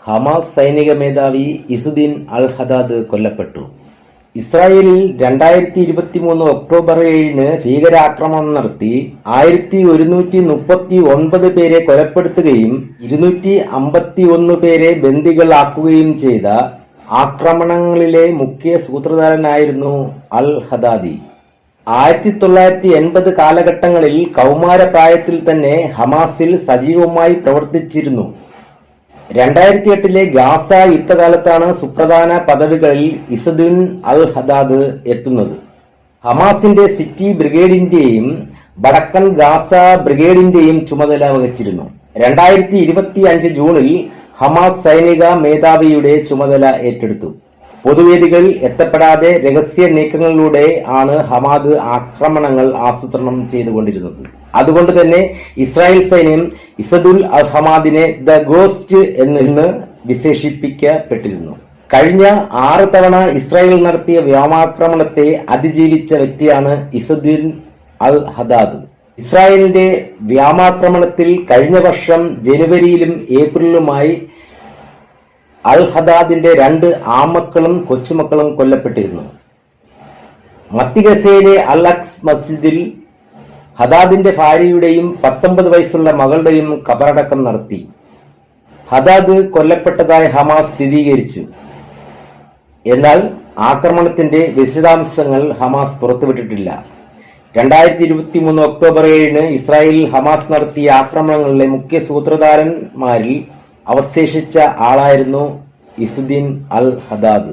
Hamas സൈനിക മേധാവി ഇസുദ്ദീൻ അൽ Hadad കൊല്ലപ്പെട്ടു. ഇസ്രായേലിൽ 2023 ഒക്ടോബർ 7 ഭീകരാക്രമണം നടത്തി 1139 പേരെ കൊലപ്പെടുത്തുകയും 251 പേരെ ബന്ദികളാക്കുകയും ചെയ്ത ആക്രമണങ്ങളിലെ മുഖ്യ സൂത്രധാരനായിരുന്നു അൽ ഹദാദി. 1980 കാലഘട്ടങ്ങളിൽ കൗമാരപ്രായത്തിൽ തന്നെ ഹമാസിൽ സജീവമായി പ്രവർത്തിച്ചിരുന്നു. 2008 ഗാസ യുദ്ധകാലത്താണ് സുപ്രധാന പദവികളിൽ ഇസുദ്ദീൻ അൽ ഹദാദ് എത്തുന്നത്. ഹമാസിന്റെ സിറ്റി ബ്രിഗേഡിന്റെയും വടക്കൻ ഗാസ ബ്രിഗേഡിന്റെയും ചുമതല വഹിച്ചിരുന്നു. 2025 ജൂണിൽ ഹമാസ് സൈനിക മേധാവിയുടെ ചുമതല ഏറ്റെടുത്തു. പൊതുവേദികളിൽ എത്തപ്പെടാതെ രഹസ്യ നീക്കങ്ങളിലൂടെ ആണ് ഹമാദ് ആക്രമണങ്ങൾ ആസൂത്രണം ചെയ്തുകൊണ്ടിരുന്നത്. അതുകൊണ്ട് തന്നെ ഇസ്രായേൽ സൈന്യം ഇസുദ്ദീൻ അൽ ഹദാദിനെ ദ ഗോസ്റ്റ് എന്ന് വിശേഷിപ്പിക്കപ്പെട്ടിരുന്നു. കഴിഞ്ഞ 6 തവണ ഇസ്രായേൽ നടത്തിയ വ്യോമാക്രമണത്തെ അതിജീവിച്ച വ്യക്തിയാണ് ഇസുദ്ദീൻ അൽ ഹദാദ്. ഇസ്രായേലിന്റെ വ്യോമാക്രമണത്തിൽ കഴിഞ്ഞ വർഷം ജനുവരിയിലും ഏപ്രിലുമായി അൽ ഹദാദിന്റെ 2 ആമക്കളും കൊച്ചുമക്കളും കൊല്ലപ്പെട്ടിരുന്നു. മധ്യ ഗസയിലെ അൽ അഖ്സ മസ്ജിദിൽ ഹദാദിന്റെ ഭാര്യയുടെയും 19 വയസ്സുള്ള മകളുടെയും ഖബറടക്കം നടത്തി. ഹദാദ് കൊല്ലപ്പെട്ടതായി ഹമാസ് സ്ഥിരീകരിച്ചു. എന്നാൽ ആക്രമണത്തിന്റെ വിശദാംശങ്ങൾ ഹമാസ് പുറത്തുവിട്ടിട്ടില്ല. 2023 ഒക്ടോബർ 7 ഇസ്രായേലിൽ ഹമാസ് നടത്തിയ ആക്രമണങ്ങളിലെ മുഖ്യ സൂത്രധാരന്മാരിൽ അവശേഷിച്ച ആളായിരുന്നു ഇസുദ്ദീൻ അൽ ഹദാദ്.